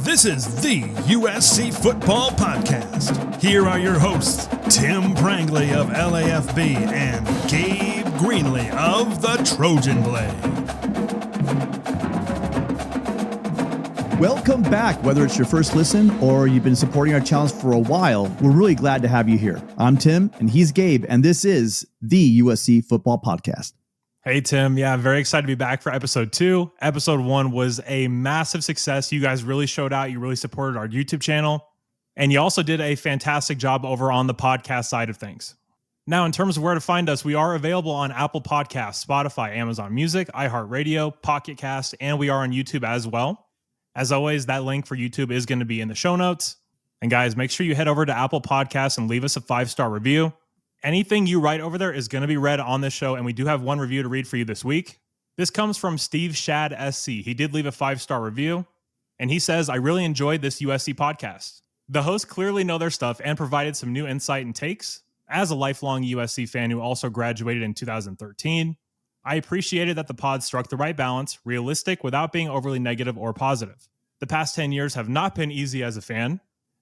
This is the USC Football Podcast. Here are your hosts, Tim Prangley of LAFB and Gabe Greenlee of the Trojan Blade. Welcome back. Whether it's your first listen or you've been supporting our channels for a while, we're really glad to have you here. I'm Tim and he's Gabe, and this is the USC Football Podcast. Hey, Tim. Yeah, I'm very excited to be back for episode 2. Episode 1 was a massive success. You guys really showed out. You really supported our YouTube channel. And you also did a fantastic job over on the podcast side of things. Now, in terms of where to find us, we are available on Apple Podcasts, Spotify, Amazon Music, iHeartRadio, Pocket Cast, and we are on YouTube as well. As always, that link for YouTube is going to be in the show notes. And guys, make sure you head over to Apple Podcasts and leave us a 5-star review. Anything you write over there is going to be read on this show, and we do have one review to read for you this week. This comes from Steve Shad SC. He did leave a 5-star review, and he says, I really enjoyed this USC podcast. The hosts clearly know their stuff and provided some new insight and takes. As a lifelong USC fan who also graduated in 2013, I appreciated that the pod struck the right balance, realistic without being overly negative or positive. The past 10 years have not been easy as a fan,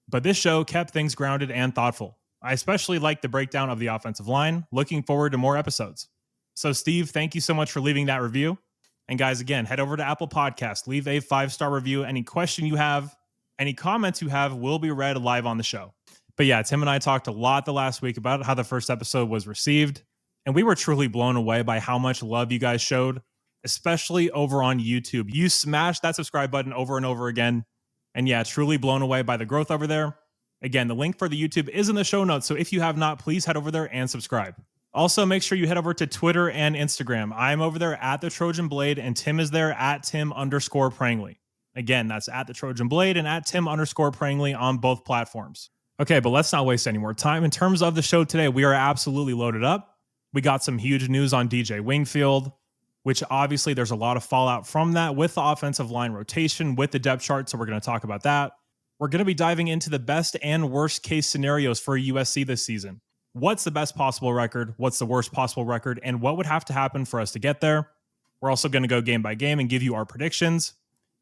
but this show kept things grounded and thoughtful. I especially like the breakdown of the offensive line. Looking forward to more episodes. So Steve, thank you so much for leaving that review. And guys, again, head over to Apple Podcasts, leave a 5-star review. Any question you have, any comments you have will be read live on the show. But yeah, Tim and I talked a lot the last week about how the first episode was received. And we were truly blown away by how much love you guys showed, especially over on YouTube. You smashed that subscribe button over and over again. And yeah, truly blown away by the growth over there. Again, the link for the YouTube is in the show notes, so if you have not, please head over there and subscribe. Also, make sure you head over to Twitter and Instagram. I'm over there at the Trojan Blade, and Tim is there at Tim_Prangley. Again, that's at the Trojan Blade and at Tim_Prangley on both platforms. Okay, but let's not waste any more time. In terms of the show today, we are absolutely loaded up. We got some huge news on DJ Wingfield, which obviously there's a lot of fallout from that with the offensive line rotation, with the depth chart, so we're going to talk about that. We're going to be diving into the best and worst case scenarios for USC this season. What's the best possible record? What's the worst possible record? And what would have to happen for us to get there? We're also going to go game by game and give you our predictions.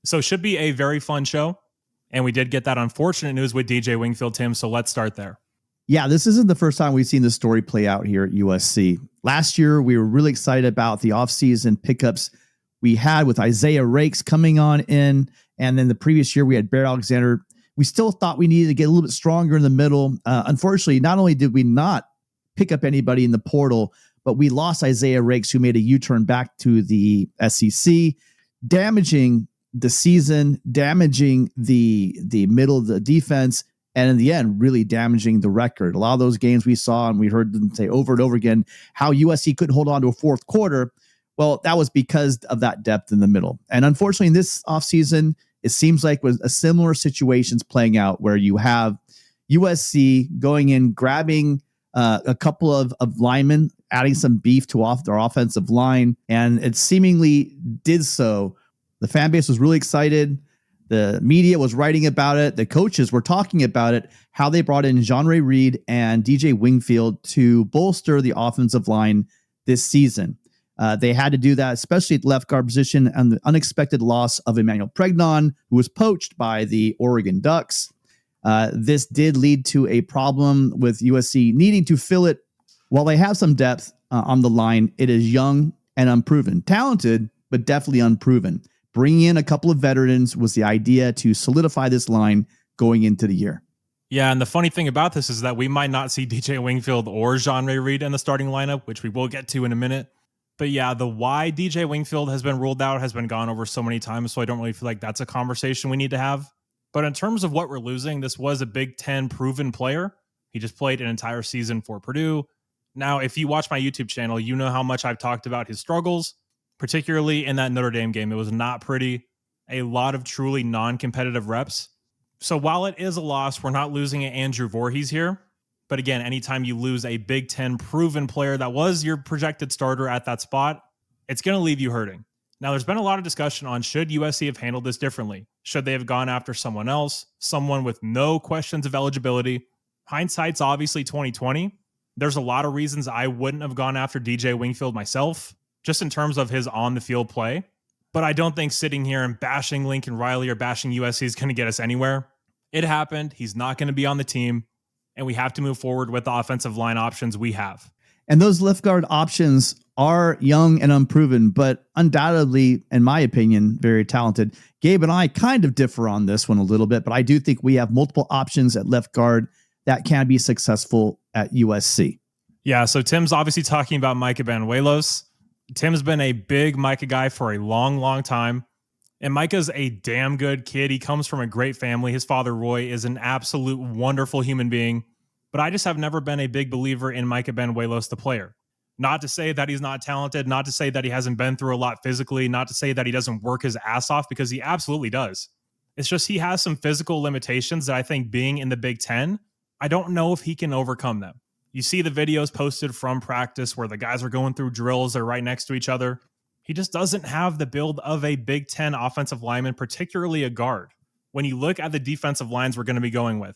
So it should be a very fun show. And we did get that unfortunate news with DJ Wingfield, Tim. So let's start there. Yeah, this isn't the first time we've seen this story play out here at USC. Last year, we were really excited about the offseason pickups we had with Isaiah Rakes coming on in. And then the previous year, we had Bear Alexander. We still thought we needed to get a little bit stronger in the middle. Unfortunately, not only did we not pick up anybody in the portal, but we lost Isaiah Rakes, who made a U-turn back to the SEC, damaging the season, damaging the middle of the defense, and in the end, really damaging the record. A lot of those games we saw, and we heard them say over and over again, how USC couldn't hold on to a fourth quarter. Well, that was because of that depth in the middle. And unfortunately, in this offseason, it seems like with a similar situations playing out where you have USC going in, grabbing a couple of linemen, adding some beef to their offensive line, and it seemingly did so. The fan base was really excited. The media was writing about it. The coaches were talking about it, how they brought in Jean-Ray Reed and DJ Wingfield to bolster the offensive line this season. They had to do that, especially at left guard position, and the unexpected loss of Emmanuel Pregnon, who was poached by the Oregon Ducks. This did lead to a problem with USC needing to fill it. While they have some depth on the line, it is young and unproven. Talented, but definitely unproven. Bringing in a couple of veterans was the idea to solidify this line going into the year. Yeah, and the funny thing about this is that we might not see DJ Wingfield or Jean-Ray Reed in the starting lineup, which we will get to in a minute. But yeah, the why DJ Wingfield has been ruled out has been gone over so many times, so I don't really feel like that's a conversation we need to have. But in terms of what we're losing, this was a Big Ten proven player. He just played an entire season for Purdue. Now, if you watch my YouTube channel, you know how much I've talked about his struggles, particularly in that Notre Dame game. It was not pretty. A lot of truly non-competitive reps. So while it is a loss, we're not losing Andrew Voorhees here. But again, anytime you lose a Big Ten proven player that was your projected starter at that spot, it's going to leave you hurting. Now, there's been a lot of discussion on should USC have handled this differently? Should they have gone after someone else, someone with no questions of eligibility? Hindsight's obviously 2020. There's a lot of reasons I wouldn't have gone after DJ Wingfield myself, just in terms of his on-the-field play. But I don't think sitting here and bashing Lincoln Riley or bashing USC is going to get us anywhere. It happened. He's not going to be on the team. And we have to move forward with the offensive line options we have. And those left guard options are young and unproven, but undoubtedly, in my opinion, very talented. Gabe and I kind of differ on this one a little bit, but I do think we have multiple options at left guard that can be successful at USC. Yeah, so Tim's obviously talking about Micah Banuelos. Tim's been a big Micah guy for a long, long time. And Micah's a damn good kid. He comes from a great family. His father, Roy, is an absolute wonderful human being. But I just have never been a big believer in Micah Banuelos, the player. Not to say that he's not talented, not to say that he hasn't been through a lot physically, not to say that he doesn't work his ass off, because he absolutely does. It's just he has some physical limitations that I think being in the Big Ten, I don't know if he can overcome them. You see the videos posted from practice where the guys are going through drills, they're right next to each other. He just doesn't have the build of a Big Ten offensive lineman, particularly a guard. When you look at the defensive lines we're going to be going with.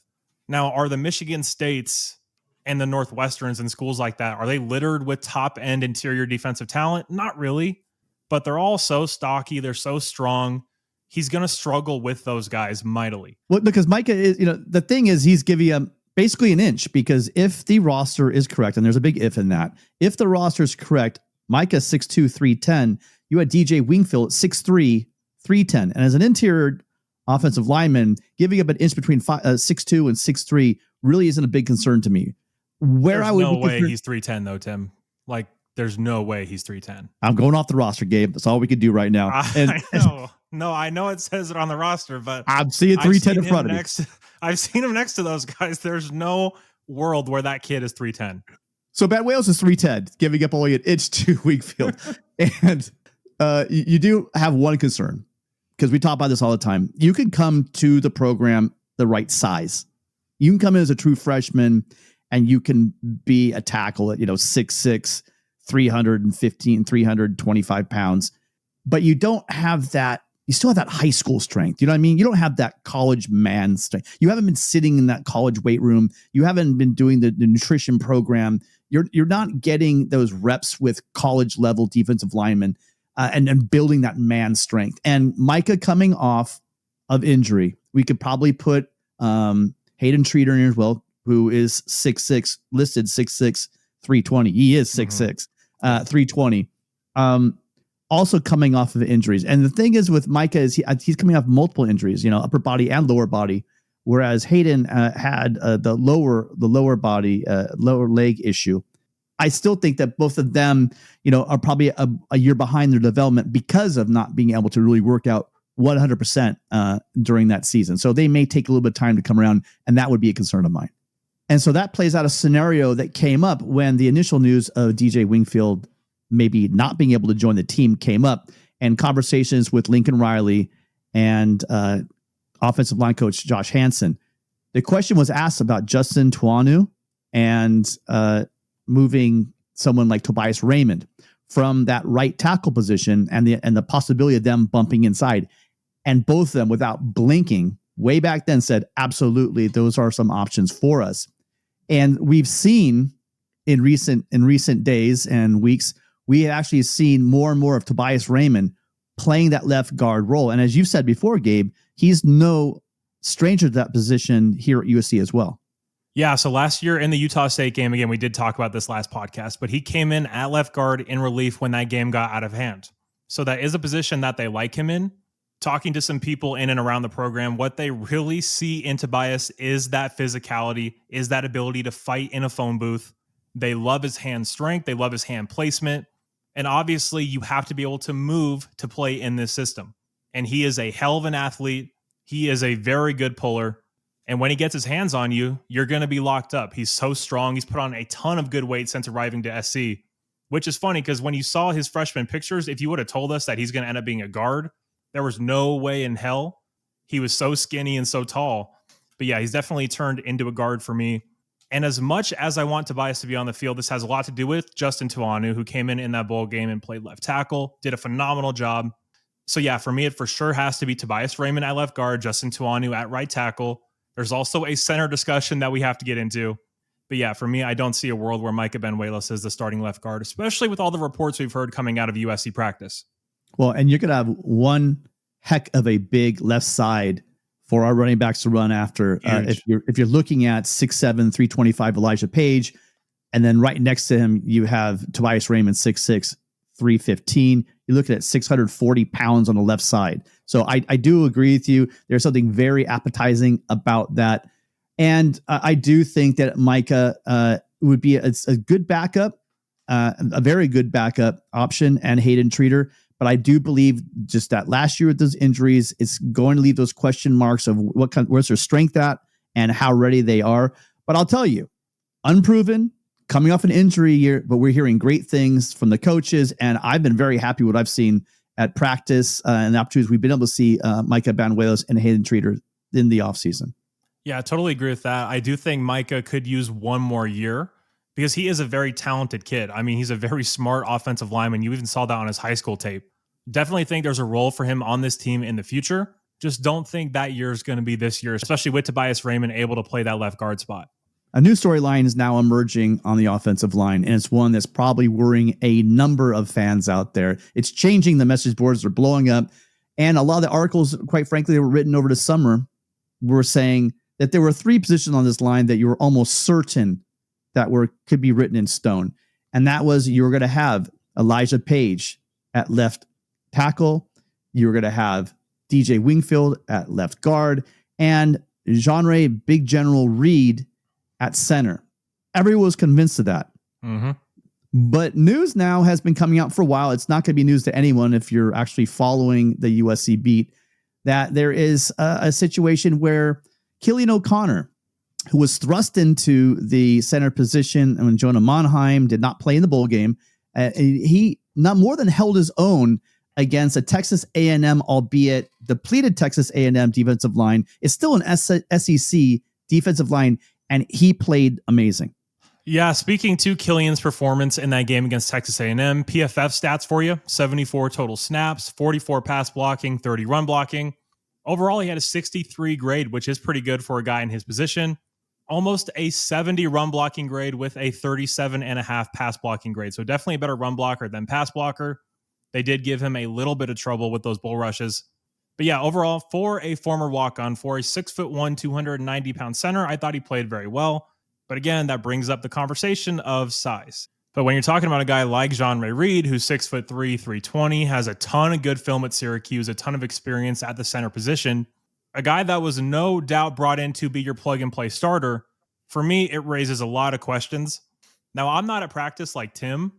Now, are the Michigan States and the Northwesterns and schools like that, are they littered with top-end interior defensive talent? Not really, but they're all so stocky. They're so strong. He's going to struggle with those guys mightily. Well, because Micah is, the thing is he's giving him basically an inch, because if the roster is correct, and there's a big if in that, if the roster is correct, Micah 6'2", 310, you had DJ Wingfield at 6'3", 310. And as an interior offensive lineman, giving up an inch between 6'2" and 6'3" really isn't a big concern to me. There's no way he's 310 though, Tim. Like, there's no way he's 310. I'm going off the roster, Gabe. That's all we could do right now. I know. No, I know it says it on the roster, but I'm seeing 310 in front of me. I've seen him next to those guys. There's no world where that kid is 310. So Banuelos is 310, giving up only an inch to Wingfield. And you do have one concern, because we talk about this all the time. You can come to the program the right size. You can come in as a true freshman and you can be a tackle at, 6'6", 315, 325 pounds, but you don't have that. You still have that high school strength. You know what I mean? You don't have that college man strength. You haven't been sitting in that college weight room. You haven't been doing the nutrition program. You're not getting those reps with college level defensive linemen and building that man strength. And Micah coming off of injury, we could probably put Hayden Treater in as well, who is 6'6", listed 6'6", 320. He is 6'6", 320. Also coming off of injuries. And the thing is with Micah is he's coming off multiple injuries, upper body and lower body, whereas Hayden had the lower body, lower leg issue. I still think that both of them, are probably a year behind their development because of not being able to really work out 100% during that season. So they may take a little bit of time to come around, and that would be a concern of mine. And so that plays out a scenario that came up when the initial news of DJ Wingfield maybe not being able to join the team came up, and conversations with Lincoln Riley and offensive line coach Josh Hansen. The question was asked about Justin Tuanu and moving someone like Tobias Raymond from that right tackle position and the possibility of them bumping inside. And both of them, without blinking, way back then said, absolutely, those are some options for us. And we've seen in recent days and weeks, we have actually seen more and more of Tobias Raymond playing that left guard role. And as you've said before, Gabe, he's no stranger to that position here at USC as well. Yeah, so last year in the Utah State game, again, we did talk about this last podcast, but he came in at left guard in relief when that game got out of hand. So that is a position that they like him in. Talking to some people in and around the program, what they really see in Tobias is that physicality, is that ability to fight in a phone booth. They love his hand strength. They love his hand placement. And obviously, you have to be able to move to play in this system. And he is a hell of an athlete. He is a very good puller. And when he gets his hands on you, you're going to be locked up. He's so strong. He's put on a ton of good weight since arriving to SC, which is funny because when you saw his freshman pictures, if you would have told us that he's going to end up being a guard, there was no way in hell. He was so skinny and so tall. But yeah, he's definitely turned into a guard for me. And as much as I want Tobias to be on the field, this has a lot to do with Justin Tuanu, who came in that bowl game and played left tackle, did a phenomenal job. So yeah, for me, it for sure has to be Tobias Raymond at left guard, Justin Tuanu at right tackle. There's also a center discussion that we have to get into. But yeah, for me, I don't see a world where Micah Banuelos is the starting left guard, especially with all the reports we've heard coming out of USC practice. Well, and you're going to have one heck of a big left side for our running backs to run after. If you're looking at 6'7", 325 Elijah Page, and then right next to him, you have Tobias Raymond, 6'6", 315. You're looking at 640 pounds on the left side. So I do agree with you. There's something very appetizing about that. And I do think that Micah would be a good backup, a very good backup option, and Hayden Treater. But I do believe just that last year with those injuries, it's going to leave those question marks of where's their strength at and how ready they are. But I'll tell you, unproven, coming off an injury year, but we're hearing great things from the coaches. And I've been very happy with what I've seen at practice and the opportunities we've been able to see Micah Banuelos and Hayden Treater in the offseason. Yeah, I totally agree with that. I do think Micah could use one more year because he is a very talented kid. I mean, he's a very smart offensive lineman. You even saw that on his high school tape. Definitely think there's a role for him on this team in the future. Just don't think that year is going to be this year, especially with Tobias Raymond able to play that left guard spot. A new storyline is now emerging on the offensive line, and it's one that's probably worrying a number of fans out there. It's changing. The message boards are blowing up, and a lot of the articles, quite frankly, that were written over the summer were saying that there were 3 positions on this line that you were almost certain that could be written in stone. And that was, you were going to have Elijah Page at left tackle. You were going to have DJ Wingfield at left guard and Genre Big General Reed at center. Everyone was convinced of that. Mm-hmm. But news now has been coming out for a while. It's not going to be news to anyone if you're actually following the USC beat, that there is a situation where Killian O'Connor, who was thrust into the center position when Jonah Monheim did not play in the bowl game, he not more than held his own against a Texas A&M, albeit depleted Texas A&M defensive line. It's still an SEC defensive line, and he played amazing. Yeah, speaking to Killian's performance in that game against Texas A&M, PFF stats for you: 74 total snaps, 44 pass blocking, 30 run blocking. Overall, he had a 63 grade, which is pretty good for a guy in his position. Almost a 70 run blocking grade with a 37.5 pass blocking grade. So definitely a better run blocker than pass blocker. They did give him a little bit of trouble with those bull rushes. But yeah, overall, for a former walk-on, for a 6'1", 290-pound center, I thought he played very well. But again, that brings up the conversation of size. But when you're talking about a guy like Genre Reed, who's 6'3", 320, has a ton of good film at Syracuse, a ton of experience at the center position, a guy that was no doubt brought in to be your plug-and-play starter, for me, it raises a lot of questions. Now, I'm not at practice like Tim,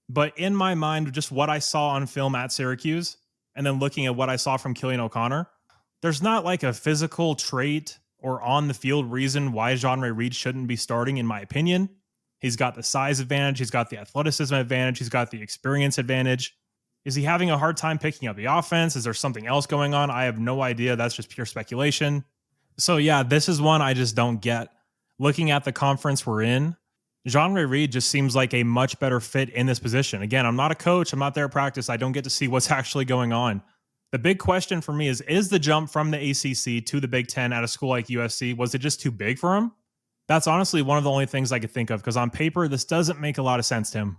but in my mind, just what I saw on film at Syracuse, and then looking at what I saw from Killian O'Connor, there's not like a physical trait or on-the-field reason why Genre Reed shouldn't be starting, in my opinion. He's got the size advantage. He's got the athleticism advantage. He's got the experience advantage. Is he having a hard time picking up the offense? Is there something else going on? I have no idea. That's just pure speculation. So yeah, this is one I just don't get. Looking at the conference we're in, Genre Reed just seems like a much better fit in this position. Again, I'm not a coach. I'm not there at practice. I don't get to see what's actually going on. The big question for me is the jump from the ACC to the Big Ten at a school like USC, was it just too big for him? That's honestly one of the only things I could think of, because on paper, this doesn't make a lot of sense to him.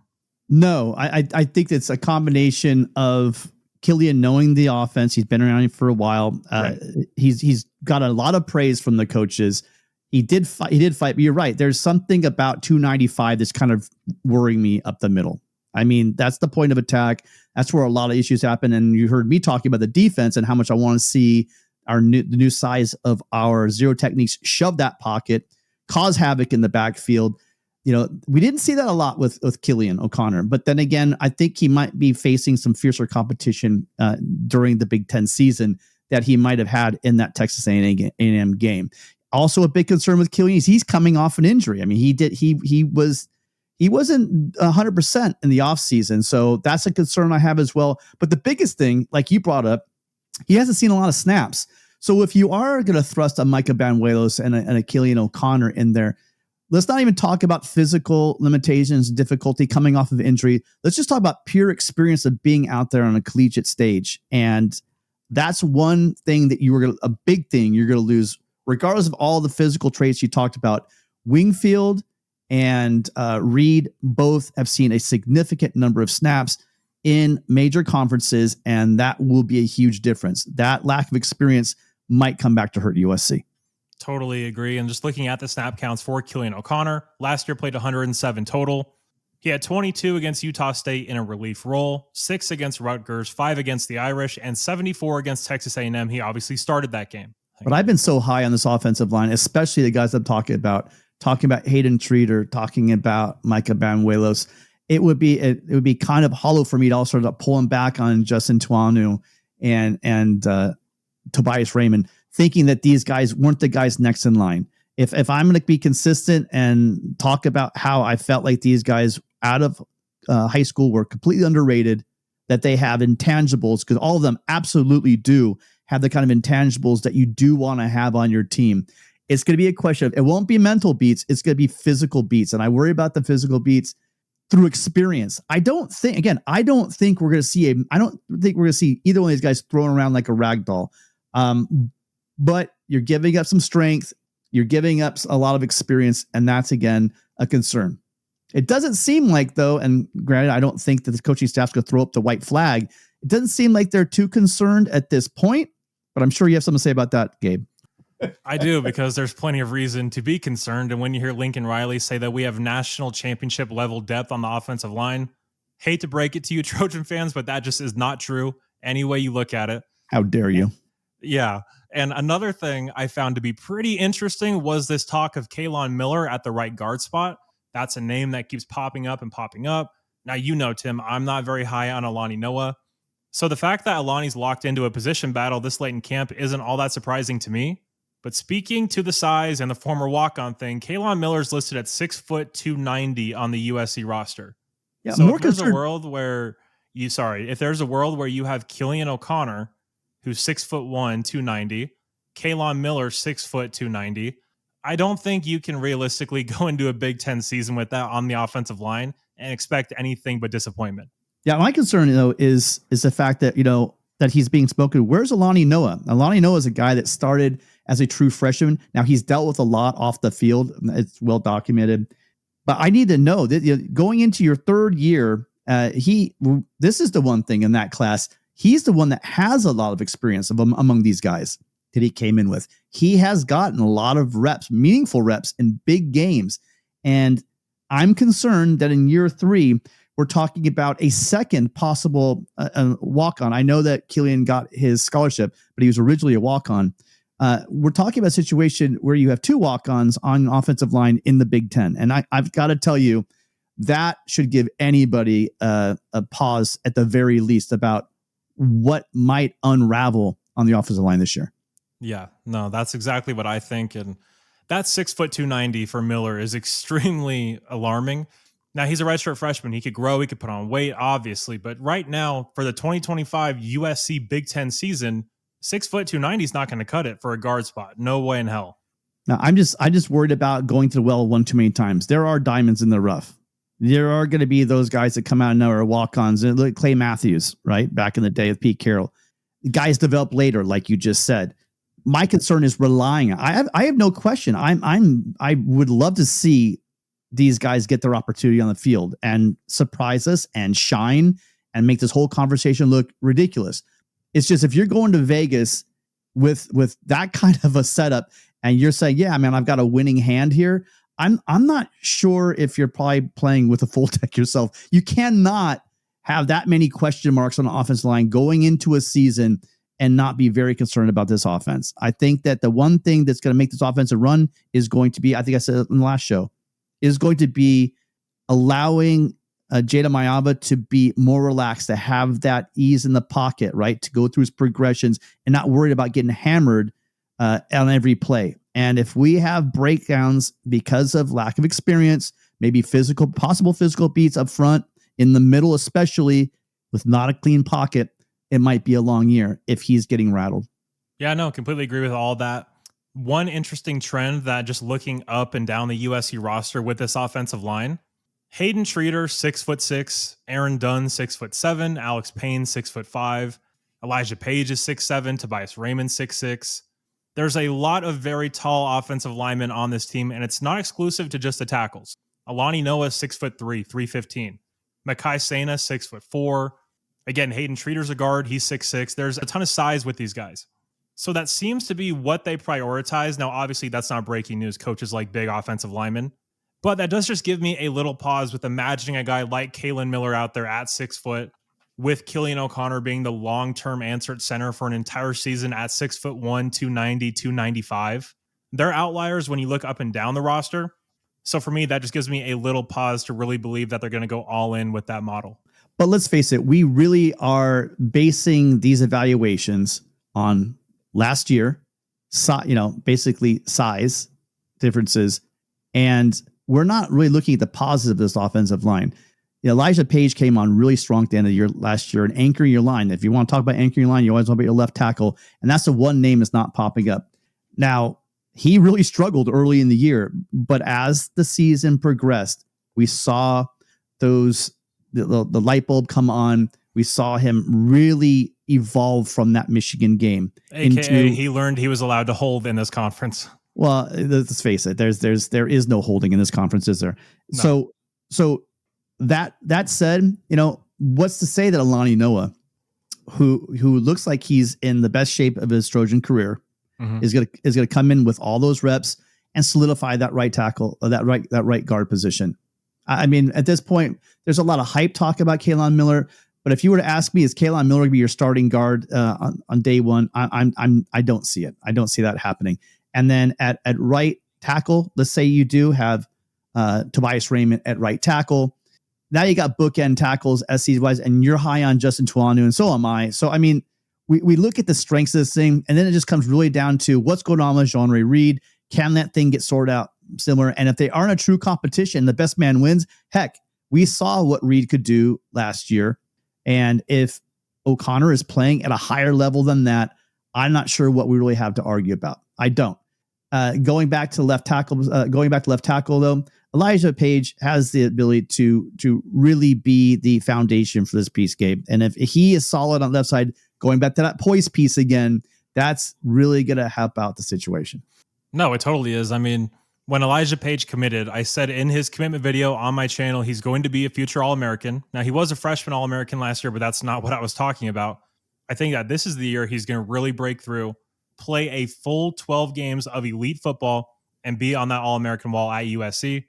No, I think it's a combination of Killian knowing the offense. He's been around for a while. Right. He's got a lot of praise from the coaches. He did fight, but you're right. There's something about 295 that's kind of worrying me up the middle. I mean, that's the point of attack. That's where a lot of issues happen. And you heard me talking about the defense and how much I want to see the new size of our zero techniques shove that pocket, cause havoc in the backfield. You know, we didn't see that a lot with Killian O'Connor, but then again, I think he might be facing some fiercer competition during the Big Ten season that he might have had in that Texas A&M game. Also, a big concern with Killian is he's coming off an injury. I mean, he wasn't 100% in the offseason, so that's a concern I have as well. But the biggest thing, like you brought up, he hasn't seen a lot of snaps. So if you are going to thrust a Micah Banuelos and a Killian O'Connor in there, let's not even talk about physical limitations, difficulty coming off of injury. Let's just talk about pure experience of being out there on a collegiate stage. And that's one thing that a big thing you're going to lose, regardless of all the physical traits you talked about. Wingfield and Reed both have seen a significant number of snaps in major conferences, and that will be a huge difference. That lack of experience might come back to hurt USC. Totally agree. And just looking at the snap counts for Killian O'Connor, last year played 107 total. He had 22 against Utah State in a relief role, 6 against Rutgers, 5 against the Irish, and 74 against Texas A&M. He obviously started that game. But I've been so high on this offensive line, especially the guys I'm talking about Hayden Treater, talking about Micah Banuelos. It would be kind of hollow for me to also start pulling back on Justin Tuanu and Tobias Raymond, thinking that these guys weren't the guys next in line. If I'm going to be consistent and talk about how I felt like these guys out of high school were completely underrated, that they have intangibles, because all of them absolutely do have the kind of intangibles that you do want to have on your team. It's going to be a question of, it won't be mental beats. It's going to be physical beats. And I worry about the physical beats through experience. I don't think we're going to see either one of these guys thrown around like a rag doll. But you're giving up some strength. You're giving up a lot of experience. And that's, again, a concern. It doesn't seem like, though, and granted, I don't think that the coaching staff's going to throw up the white flag. It doesn't seem like they're too concerned at this point, but I'm sure you have something to say about that, Gabe. I do, because there's plenty of reason to be concerned. And when you hear Lincoln Riley say that we have national championship level depth on the offensive line, hate to break it to you Trojan fans, but that just is not true any way you look at it. How dare you? Yeah. And another thing I found to be pretty interesting was this talk of Kaylon Miller at the right guard spot. That's a name that keeps popping up and popping up. Now, you know, Tim, I'm not very high on Alani Noah. So the fact that Alani's locked into a position battle this late in camp isn't all that surprising to me. But speaking to the size and the former walk-on thing, Kaylon Miller's listed at 6 foot 290 on the USC roster. Yeah, so if there's a world where you have Killian O'Connor, who's 6'1", 290, Kaylon Miller 6 foot 290, I don't think you can realistically go into a Big Ten season with that on the offensive line and expect anything but disappointment. Yeah, my concern, though, is the fact that, that he's being spoken. Where's Alani Noah? Alani Noah is a guy that started as a true freshman. Now, he's dealt with a lot off the field. It's well documented. But I need to know that going into your third year, this is the one thing in that class. He's the one that has a lot of experience among these guys that he came in with. He has gotten a lot of reps, meaningful reps in big games. And I'm concerned that in year 3, we're talking about a second possible walk-on. I know that Killian got his scholarship, but he was originally a walk-on. We're talking about a situation where you have 2 walk-ons on offensive line in the Big Ten. And I've got to tell you, that should give anybody a pause at the very least about what might unravel on the offensive line this year. Yeah, no, that's exactly what I think. And that 6 foot 290 for Miller is extremely alarming. Now, he's a redshirt freshman. He could grow. He could put on weight, obviously. But right now, for the 2025 USC Big Ten season, 6 foot 290 is not going to cut it for a guard spot. No way in hell. Now, I'm just worried about going to the well one too many times. There are diamonds in the rough. There are going to be those guys that come out and are walk-ons. And look, Clay Matthews, right? Back in the day with Pete Carroll. Guys develop later, like you just said. My concern is relying. I have no question. I would love to see these guys get their opportunity on the field and surprise us and shine and make this whole conversation look ridiculous. It's just, if you're going to Vegas with that kind of a setup and you're saying, yeah, man, I've got a winning hand here, I'm not sure if you're probably playing with a full deck yourself. You cannot have that many question marks on the offensive line going into a season and not be very concerned about this offense. I think that the one thing that's going to make this offensive run is going to be, I think I said it in the last show, is going to be allowing Jada Mayava to be more relaxed, to have that ease in the pocket, right? To go through his progressions and not worried about getting hammered on every play. And if we have breakdowns because of lack of experience, maybe possible physical beats up front, in the middle, especially with not a clean pocket, it might be a long year if he's getting rattled. Yeah, no, completely agree with all that. One interesting trend that just looking up and down the USC roster with this offensive line, Hayden Treater, 6'6", Aaron Dunn, 6'7", Alex Payne, 6'5", Elijah Page is 6'7", Tobias Raymond, 6'6". There's a lot of very tall offensive linemen on this team, and it's not exclusive to just the tackles. Alani Noah, 6'3", 315. Makai Sena, 6'4". Again, Hayden Treater's a guard. He's 6'6". There's a ton of size with these guys. So that seems to be what they prioritize. Now, obviously, that's not breaking news. Coaches like big offensive linemen. But that does just give me a little pause with imagining a guy like Kalen Miller out there at 6 foot, with Killian O'Connor being the long-term answer at center for an entire season at 6'1", 290, 295. They're outliers when you look up and down the roster. So for me, that just gives me a little pause to really believe that they're going to go all in with that model. But let's face it, we really are basing these evaluations on last year, basically size differences. And we're not really looking at the positive of this offensive line. Elijah Page came on really strong at the end of the year last year and anchoring your line. If you want to talk about anchoring your line, you always want to be your left tackle. And that's the one name that's not popping up. Now, he really struggled early in the year, but as the season progressed, we saw the light bulb come on. We saw him really evolve from that Michigan game. AKA he learned he was allowed to hold in this conference. Well, let's face it. There is no holding in this conference, is there? No. So that said, what's to say that Alani Noah, who looks like he's in the best shape of his Trojan career, is gonna come in with all those reps and solidify that right tackle, or that right guard position. I mean, at this point, there's a lot of hype talk about Kalen Miller, but if you were to ask me, is Kalen Miller going to be your starting guard on day one? I don't see it. I don't see that happening. And then at right tackle, let's say you do have Tobias Raymond at right tackle. Now you got bookend tackles SC wise, and you're high on Justin Tuanu, and so am I. So I mean, we look at the strengths of this thing, and then it just comes really down to what's going on with Jean-Ray Reed. Can that thing get sorted out similar? And if they aren't a true competition, the best man wins. Heck, we saw what Reed could do last year. And if O'Connor is playing at a higher level than that, I'm not sure what we really have to argue about. I don't. Going back to left tackle though, Elijah Page has the ability to really be the foundation for this piece, Gabe. And if he is solid on the left side, going back to that poise piece again, that's really going to help out the situation. No, it totally is. I mean, when Elijah Page committed, I said in his commitment video on my channel, he's going to be a future All-American. Now, he was a freshman All-American last year, but that's not what I was talking about. I think that this is the year he's going to really break through, play a full 12 games of elite football, and be on that All-American wall at USC.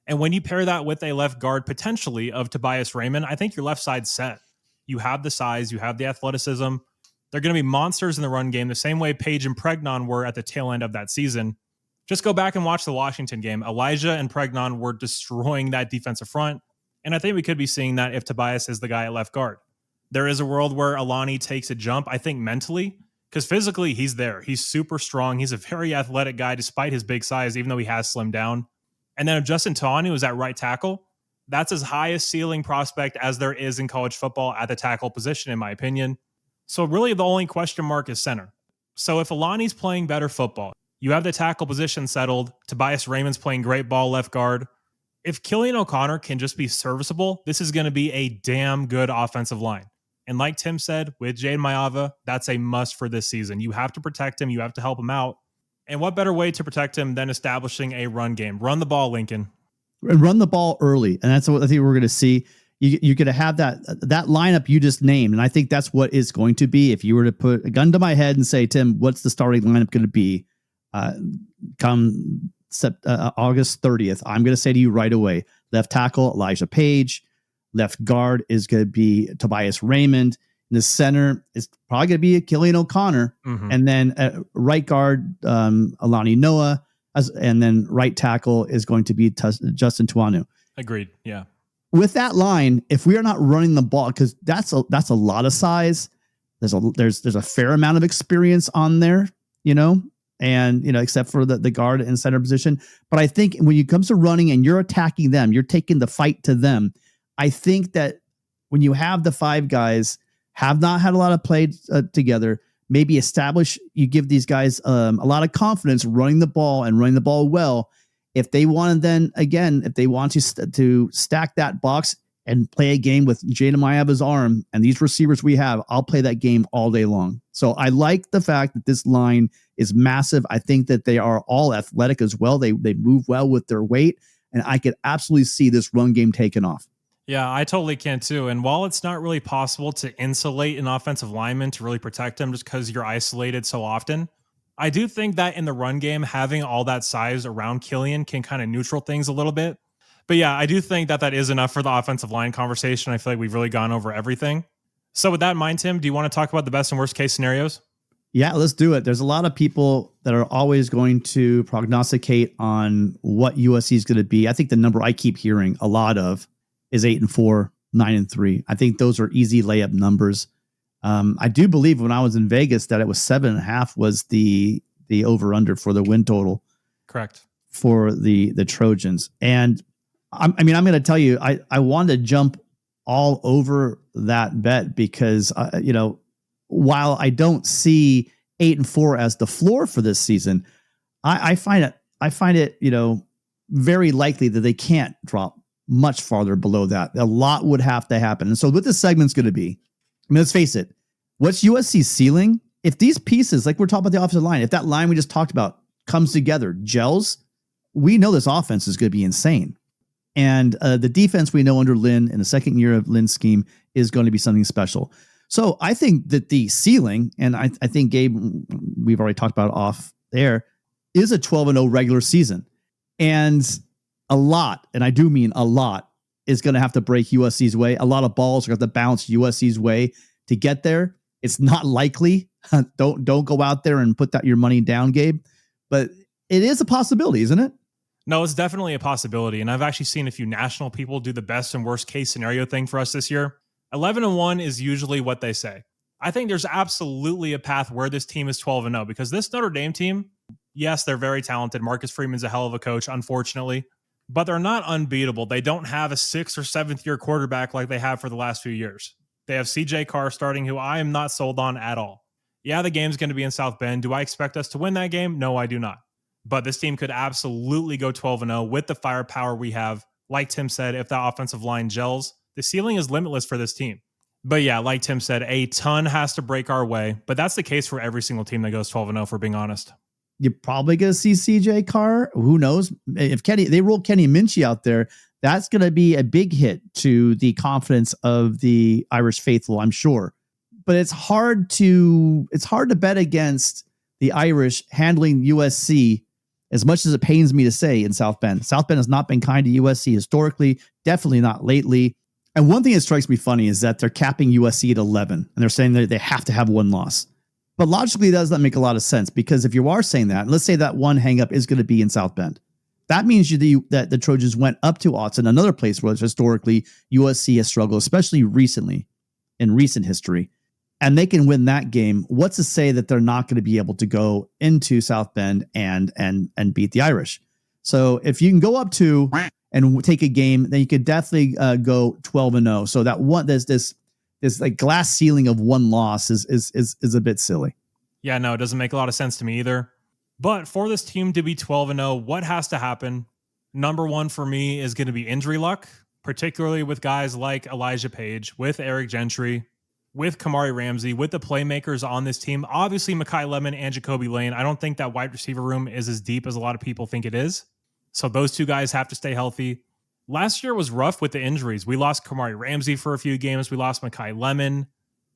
And when you pair that with a left guard potentially of Tobias Raymond, I think your left side's set. You have the size, you have the athleticism. They're going to be monsters in the run game, the same way Page and Pregnon were at the tail end of that season. Just go back and watch the Washington game. Elijah and Pregnon were destroying that defensive front. And I think we could be seeing that if Tobias is the guy at left guard. There is a world where Alani takes a jump, I think mentally, because physically he's there. He's super strong. He's a very athletic guy despite his big size, even though he has slimmed down. And then if Justin Tuanu is at right tackle, that's as high a ceiling prospect as there is in college football at the tackle position, in my opinion. So really the only question mark is center. So if Alani's playing better football, you have the tackle position settled, Tobias Raymond's playing great ball left guard. If Killian O'Connor can just be serviceable, this is going to be a damn good offensive line. And like Tim said, with Jade Mayava, that's a must for this season. You have to protect him. You have to help him out. And what better way to protect him than establishing a run game? Run the ball, Lincoln. And run the ball early. And that's what I think we're going to see. You're going to have that lineup you just named. And I think that's what it's going to be. If you were to put a gun to my head and say, Tim, what's the starting lineup going to be come August 30th? I'm going to say to you right away, left tackle, Elijah Page. Left guard is going to be Tobias Raymond. In the center is probably going to be Killian O'Connor. Mm-hmm. And then right guard, Alani Noah. And then right tackle is going to be Justin Tuanu. Agreed. Yeah. With that line, if we are not running the ball, because that's a lot of size. There's a fair amount of experience on there, and except for the guard and center position. But I think when it comes to running and you're attacking them, you're taking the fight to them. I think that when you have the five guys have not had a lot of play together, maybe you give these guys a lot of confidence running the ball and running the ball well. If they want to stack that box and play a game with Jaden Mayava's arm and these receivers we have, I'll play that game all day long. So I like the fact that this line is massive. I think that they are all athletic as well. They move well with their weight, and I could absolutely see this run game taking off. Yeah, I totally can too. And while it's not really possible to insulate an offensive lineman to really protect him just because you're isolated so often, I do think that in the run game, having all that size around Killian can kind of neutral things a little bit. But yeah, I do think that that is enough for the offensive line conversation. I feel like we've really gone over everything. So with that in mind, Tim, do you want to talk about the best and worst case scenarios? Yeah, let's do it. There's a lot of people that are always going to prognosticate on what USC is going to be. I think the number I keep hearing a lot of is 8-4, 9-3. I think those are easy layup numbers. I do believe when I was in Vegas that it was 7.5 was the over under for the win total. Correct. For the Trojans. And I'm going to tell you, I wanted to jump all over that bet because, while I don't see 8-4 as the floor for this season, I find it, very likely that they can't drop much farther below that. A lot would have to happen. And so what this segment's going to be, let's face it, what's USC's ceiling? If these pieces, like we're talking about the offensive line, if that line we just talked about comes together, gels, we know this offense is going to be insane. And the defense we know under Lynn in the second year of Lynn's scheme is going to be something special. So I think that the ceiling, and I think Gabe, we've already talked about it off there, is a 12-0 regular season. And a lot, and I do mean a lot, is going to have to break USC's way. A lot of balls are going to have to bounce USC's way to get there. It's not likely. Don't go out there and put your money down, Gabe. But it is a possibility, isn't it? No, it's definitely a possibility. And I've actually seen a few national people do the best and worst case scenario thing for us this year. 11-1 is usually what they say. I think there's absolutely a path where this team is 12-0 because this Notre Dame team, yes, they're very talented. Marcus Freeman's a hell of a coach, unfortunately, but they're not unbeatable. They don't have a 6th or 7th year quarterback like they have for the last few years. They have CJ Carr starting, who I am not sold on at all. Yeah, the game's going to be in South Bend. Do I expect us to win that game? No, I do not. But this team could absolutely go 12-0 with the firepower we have. Like Tim said, if that offensive line gels, the ceiling is limitless for this team. But yeah, like Tim said, a ton has to break our way. But that's the case for every single team that goes 12-0, for being honest. You're probably going to see CJ Carr. Who knows? If they roll Kenny Minchie out there, that's going to be a big hit to the confidence of the Irish faithful, I'm sure. But it's hard to bet against the Irish handling USC, as much as it pains me to say, in South Bend. South Bend has not been kind to USC historically, definitely not lately. And one thing that strikes me funny is that they're capping USC at 11, and they're saying that they have to have one loss. But logically, that does not make a lot of sense, because if you are saying that, and let's say that one hang-up is going to be in South Bend, that means that the Trojans went up to Autzen, another place where historically USC has struggled, especially recently, in recent history, and they can win that game. What's to say that they're not going to be able to go into South Bend and beat the Irish? So if you can go up to and take a game, then you could definitely go 12-0. So that one, there's this like glass ceiling of one loss is a bit silly. Yeah, no, it doesn't make a lot of sense to me either. But for this team to be 12-0, what has to happen? Number one for me is going to be injury luck, particularly with guys like Elijah Page, with Eric Gentry, with Kamari Ramsey, with the playmakers on this team. Obviously, Mekhi Lemon and Jacoby Lane. I don't think that wide receiver room is as deep as a lot of people think it is. So those two guys have to stay healthy. Last year was rough with the injuries. We lost Kamari Ramsey for a few games. We lost Mekhi Lemon.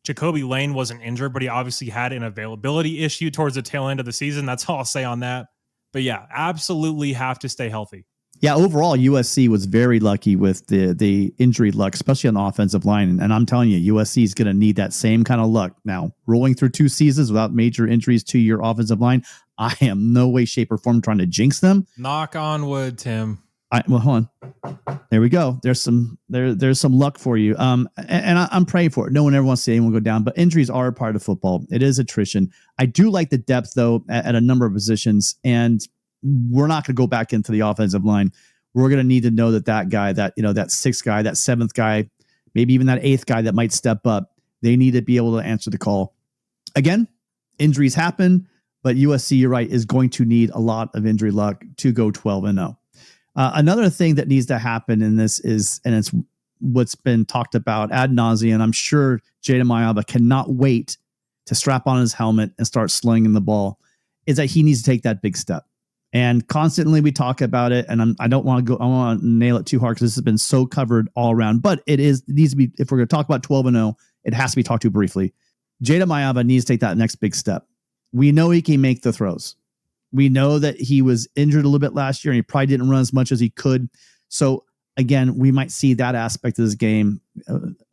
Jacoby Lane wasn't injured, but he obviously had an availability issue towards the tail end of the season. That's all I'll say on that. But yeah, absolutely have to stay healthy. Yeah, overall, USC was very lucky with the injury luck, especially on the offensive line. And I'm telling you, USC is going to need that same kind of luck. Now, rolling through 2 seasons without major injuries to your offensive line, I am no way, shape, or form trying to jinx them. Knock on wood, Tim. Well, hold on. There we go. There's some luck for you. And I'm praying for it. No one ever wants to see anyone go down, but injuries are a part of football. It is attrition. I do like the depth, though, at a number of positions. And we're not going to go back into the offensive line. We're going to need to know that guy, that 6th guy, that 7th guy, maybe even that 8th guy that might step up. They need to be able to answer the call. Again, injuries happen, but USC, you're right, is going to need a lot of injury luck to go 12-0. Another thing that needs to happen in this is, and it's what's been talked about ad nauseum, I'm sure Jada Mayaba cannot wait to strap on his helmet and start slinging the ball, is that he needs to take that big step. And constantly we talk about it, and I don't want to go. I want to nail it too hard because this has been so covered all around. But it needs to be. If we're going to talk about 12-0, it has to be talked to briefly. Jada Mayava needs to take that next big step. We know he can make the throws. We know that he was injured a little bit last year, and he probably didn't run as much as he could. So again, we might see that aspect of this game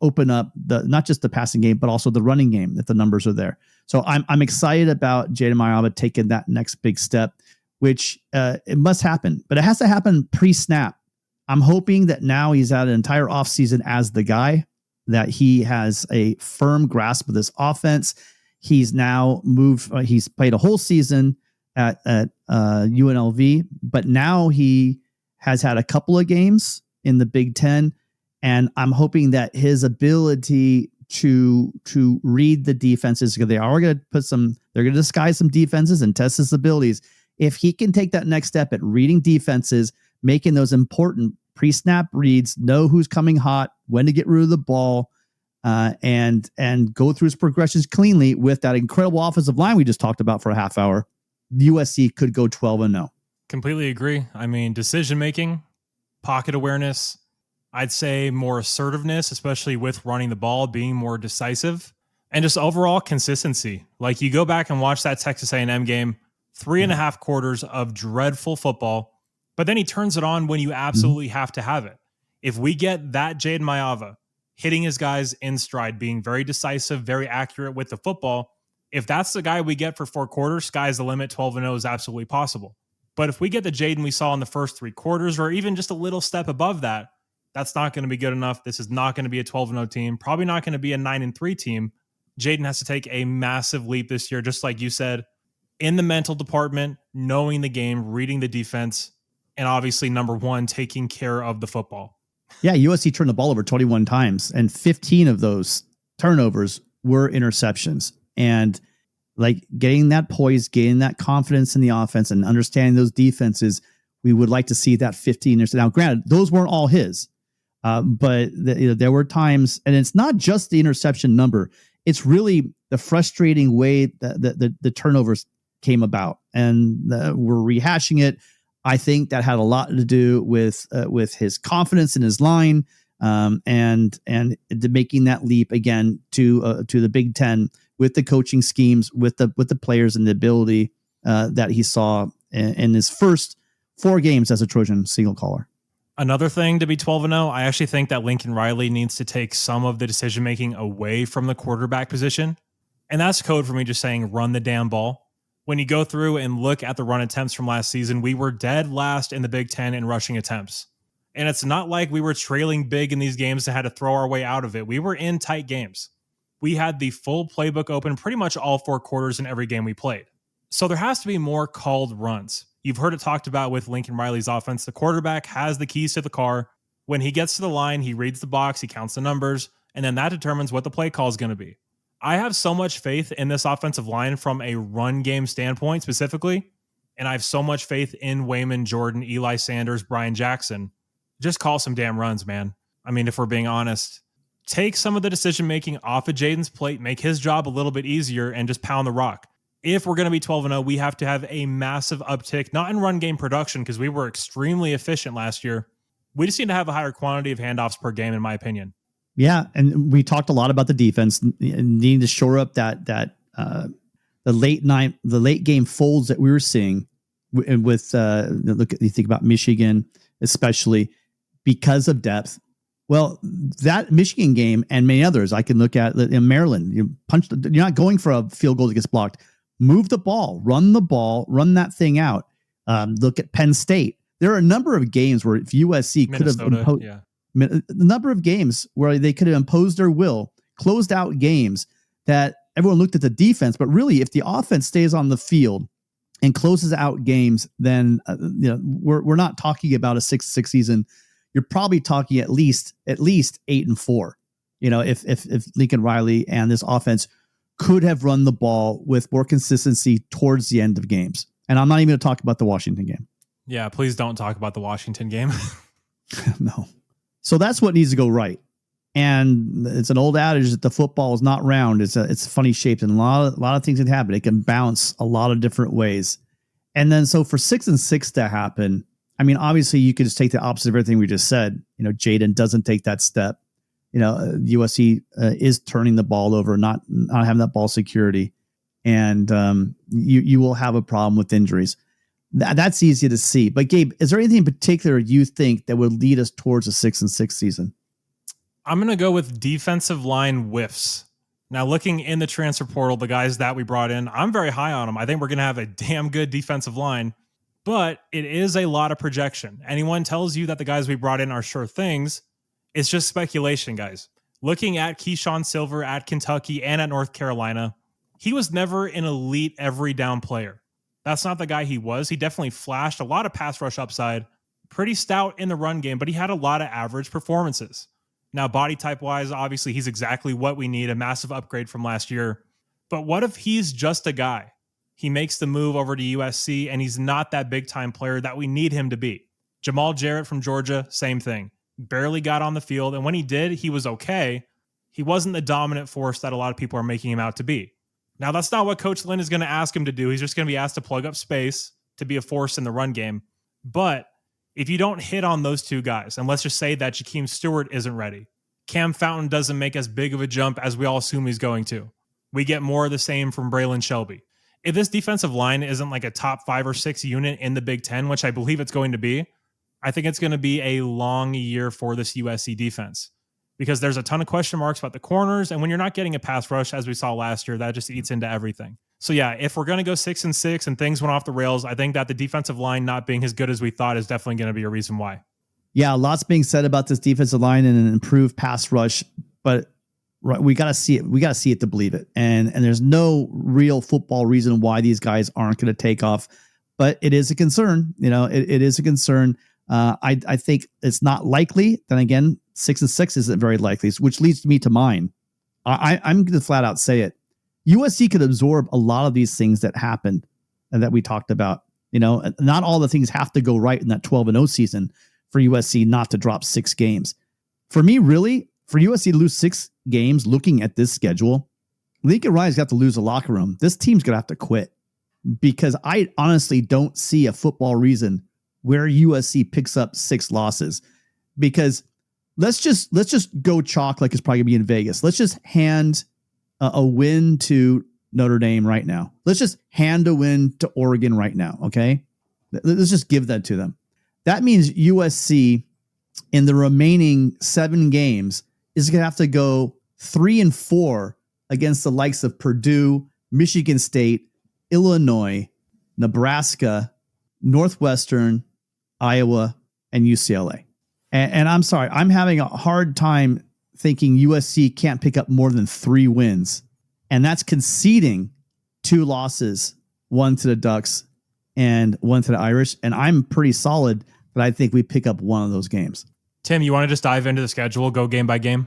open up not just the passing game, but also the running game if the numbers are there. So I'm excited about Jada Mayava taking that next big step, which it must happen, but it has to happen pre-snap. I'm hoping that now he's had an entire offseason as the guy, that he has a firm grasp of this offense. He's now moved. He's played a whole season at UNLV, but now he has had a couple of games in the Big Ten, and I'm hoping that his ability to read the defenses, because they are going to they're going to disguise some defenses and test his abilities. If he can take that next step at reading defenses, making those important pre-snap reads, know who's coming hot, when to get rid of the ball, and go through his progressions cleanly with that incredible offensive line we just talked about for a half hour, USC could go 12-0. Completely agree. I mean, decision-making, pocket awareness, I'd say more assertiveness, especially with running the ball, being more decisive, and just overall consistency. Like, you go back and watch that Texas A&M game, 3.5 quarters of dreadful football, but then he turns it on when you absolutely have to have it. If we get that Jaden Mayava hitting his guys in stride, being very decisive, very accurate with the football, if that's the guy we get for 4 quarters, sky's the limit. 12-0 is absolutely possible. But if we get the Jaden we saw in the first 3 quarters, or even just a little step above that, that's not going to be good enough. This is not going to be a 12-0 team, probably not going to be a 9-3 team. Jaden has to take a massive leap this year, just like you said, in the mental department, knowing the game, reading the defense, and obviously, number one, taking care of the football. Yeah, USC turned the ball over 21 times, and 15 of those turnovers were interceptions. And like getting that poise, getting that confidence in the offense, and understanding those defenses, we would like to see that 15. Now, granted, those weren't all his, but there were times, and it's not just the interception number. It's really the frustrating way that the turnovers came about, and we're rehashing it. I think that had a lot to do with his confidence in his line, and making that leap again to the Big Ten with the coaching schemes, with the players, and the ability that he saw in his first 4 games as a Trojan signal caller. Another thing to be 12-0, I actually think that Lincoln Riley needs to take some of the decision making away from the quarterback position, and that's code for me just saying run the damn ball. When you go through and look at the run attempts from last season, we were dead last in the Big Ten in rushing attempts. And it's not like we were trailing big in these games and had to throw our way out of it. We were in tight games. We had the full playbook open pretty much all 4 quarters in every game we played. So there has to be more called runs. You've heard it talked about with Lincoln Riley's offense. The quarterback has the keys to the car. When he gets to the line, he reads the box, he counts the numbers, and then that determines what the play call is going to be. I have so much faith in this offensive line from a run game standpoint specifically, and I have so much faith in Wayman, Jordan, Eli Sanders, Brian Jackson. Just call some damn runs, man. I mean, if we're being honest, take some of the decision-making off of Jaden's plate, make his job a little bit easier, and just pound the rock. If we're going to be 12-0, we have to have a massive uptick, not in run game production, because we were extremely efficient last year. We just need to have a higher quantity of handoffs per game, in my opinion. Yeah, and we talked a lot about the defense needing to shore up that the late game folds that we were seeing with you think about Michigan, especially because of depth. Well, that Michigan game and many others I can look at in Maryland. You're not going for a field goal that gets blocked. Move the ball, run that thing out. Look at Penn State. There are a number of games where if USC could have imposed. Yeah. The number of games where they could have imposed their will, closed out games that everyone looked at the defense, but really if the offense stays on the field and closes out games, then we're not talking about a 6-6 season. You're probably talking at least 8-4. If Lincoln Riley and this offense could have run the ball with more consistency towards the end of games. And I'm not even going to talk about the Washington game. Yeah, please don't talk about the Washington game. No. So that's what needs to go right. And it's an old adage that the football is not round. It's funny shaped, and a lot of things can happen. It can bounce a lot of different ways. And then so for 6-6 to happen, I mean, obviously you could just take the opposite of everything we just said. Jaden doesn't take that step. USC is turning the ball over, not having that ball security. And you will have a problem with injuries. That's easy to see. But Gabe, is there anything in particular you think that would lead us towards a 6-6 season? I'm going to go with defensive line whiffs. Now, looking in the transfer portal, the guys that we brought in, I'm very high on them. I think we're going to have a damn good defensive line, but it is a lot of projection. Anyone tells you that the guys we brought in are sure things, it's just speculation, guys. Looking at Keyshawn Silver at Kentucky and at North Carolina, he was never an elite every down player. That's not the guy he was. He definitely flashed a lot of pass rush upside, pretty stout in the run game, but he had a lot of average performances. Now, body type wise, obviously he's exactly what we need, a massive upgrade from last year. But what if he's just a guy? He makes the move over to USC and he's not that big time player that we need him to be. Jamal Jarrett from Georgia, same thing. Barely got on the field. And when he did, he was okay. He wasn't the dominant force that a lot of people are making him out to be. Now, that's not what Coach Lynn is going to ask him to do. He's just going to be asked to plug up space to be a force in the run game. But if you don't hit on those two guys, and let's just say that Jakeem Stewart isn't ready, Cam Fountain doesn't make as big of a jump as we all assume he's going to, we get more of the same from Braylon Shelby. If this defensive line isn't like a top 5 or 6 unit in the Big Ten, which I believe it's going to be, I think it's going to be a long year for this USC defense because there's a ton of question marks about the corners. And when you're not getting a pass rush, as we saw last year, that just eats into everything. So yeah, if we're going to go 6-6 and things went off the rails, I think that the defensive line not being as good as we thought is definitely going to be a reason why. Yeah, lots being said about this defensive line and an improved pass rush, but we got to see it. We got to see it to believe it. And there's no real football reason why these guys aren't going to take off, but it is a concern. It is a concern. I think it's not likely. Then again, 6-6 isn't very likely, which leads me to mine. I'm going to flat out say it. USC could absorb a lot of these things that happened and that we talked about. Not all the things have to go right in that 12-0 season for USC not to drop 6 games. For me, really, for USC to lose 6 games, looking at this schedule, Lincoln Riley's got to lose the locker room. This team's going to have to quit because I honestly don't see a football reason where USC picks up 6 losses. Because let's just go chalk like it's probably going to be in Vegas. Let's just hand a win to Notre Dame right now. Let's just hand a win to Oregon right now, okay? Let's just give that to them. That means USC in the remaining 7 games is going to have to go 3-4 against the likes of Purdue, Michigan State, Illinois, Nebraska, Northwestern, Iowa, and UCLA. And I'm sorry, I'm having a hard time thinking USC can't pick up more than 3 wins. And that's conceding 2 losses, 1 to the Ducks and 1 to the Irish. And I'm pretty solid that I think we pick up 1 of those games. Tim, you want to just dive into the schedule, go game by game?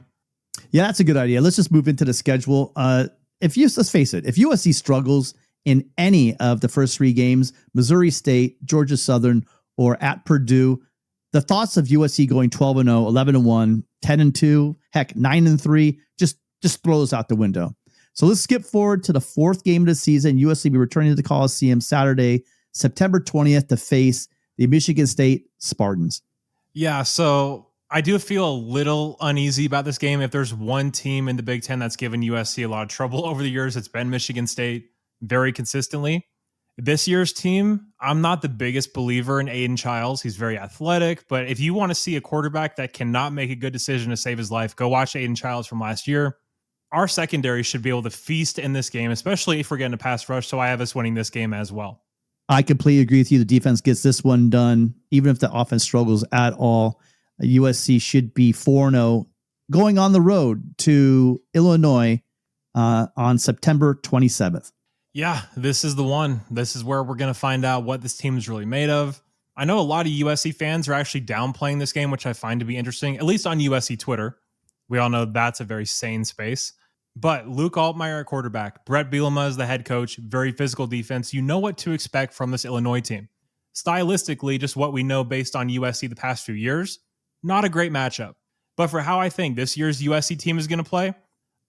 Yeah, that's a good idea. Let's just move into the schedule. Let's face it, if USC struggles in any of the first 3 games, Missouri State, Georgia Southern, or at Purdue, the thoughts of USC going 12-0, 11-1, 10-2, heck, 9-3, just throw those out the window. So let's skip forward to the 4th game of the season. USC will be returning to the Coliseum Saturday, September 20th to face the Michigan State Spartans. Yeah, so I do feel a little uneasy about this game. If there's one team in the Big Ten that's given USC a lot of trouble over the years, it's been Michigan State very consistently. This year's team, I'm not the biggest believer in Aiden Childs. He's very athletic, but if you want to see a quarterback that cannot make a good decision to save his life, go watch Aiden Childs from last year. Our secondary should be able to feast in this game, especially if we're getting a pass rush, so I have us winning this game as well. I completely agree with you. The defense gets this one done, even if the offense struggles at all. USC should be 4-0 going on the road to Illinois on September 27th. Yeah, this is the one. This is where we're going to find out what this team is really made of. I know a lot of USC fans are actually downplaying this game, which I find to be interesting, at least on USC Twitter. We all know that's a very sane space. But Luke Altmaier at quarterback, Brett Bielema is the head coach, very physical defense. You know what to expect from this Illinois team. Stylistically, just what we know based on USC the past few years, not a great matchup. But for how I think this year's USC team is going to play,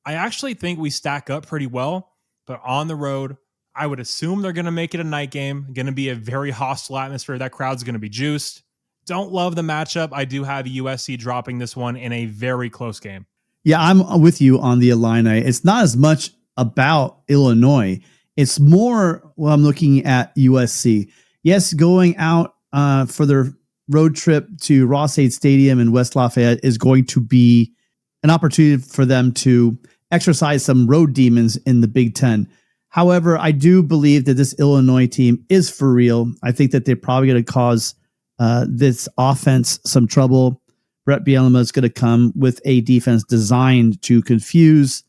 I actually think we stack up pretty well. But on the road, I would assume they're going to make it a night game, going to be a very hostile atmosphere. That crowd's going to be juiced. Don't love the matchup. I do have USC dropping this one in a very close game. Yeah, I'm with you on the Illini. It's not as much about Illinois. It's more, well, I'm looking at USC. Yes, going out for their road trip to Ross-Ade Stadium in West Lafayette is going to be an opportunity for them to exercise some road demons in the Big Ten. However, I do believe that this Illinois team is for real. I think that they're probably going to cause this offense some trouble. Brett Bielema is going to come with a defense designed to confuse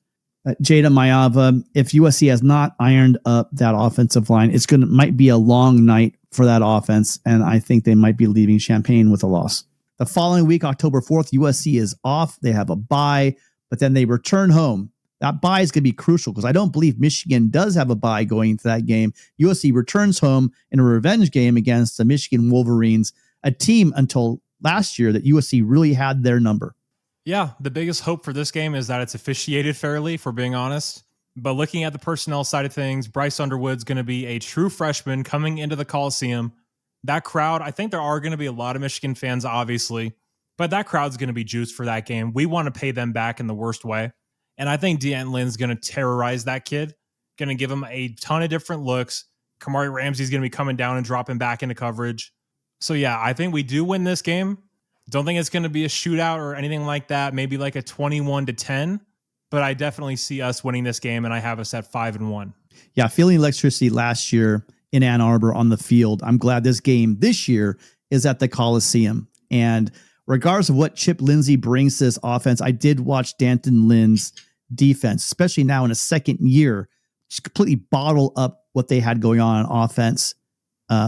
Jada Mayava. If USC has not ironed up that offensive line, might be a long night for that offense, and I think they might be leaving Champaign with a loss. The following week, October 4th, USC is off. They have a bye, but then they return home. That bye is going to be crucial because I don't believe Michigan does have a bye going into that game. USC returns home in a revenge game against the Michigan Wolverines, a team until last year that USC really had their number. Yeah, the biggest hope for this game is that it's officiated fairly, for being honest. But looking at the personnel side of things, Bryce Underwood's going to be a true freshman coming into the Coliseum. That crowd, I think there are going to be a lot of Michigan fans, obviously, but that crowd's going to be juiced for that game. We want to pay them back in the worst way. And I think D'Antlin's going to terrorize that kid, going to give him a ton of different looks. Kamari Ramsey's going to be coming down and dropping back into coverage. So yeah, I think we do win this game. Don't think it's going to be a shootout or anything like that. Maybe like a 21-10, but I definitely see us winning this game, and I have us at 5-1. Yeah, feeling electricity last year in Ann Arbor on the field. I'm glad this game this year is at the Coliseum. And regardless of what Chip Lindsey brings to this offense, I did watch D'Anton Lynn's defense, especially now in a second year, just completely bottle up what they had going on offense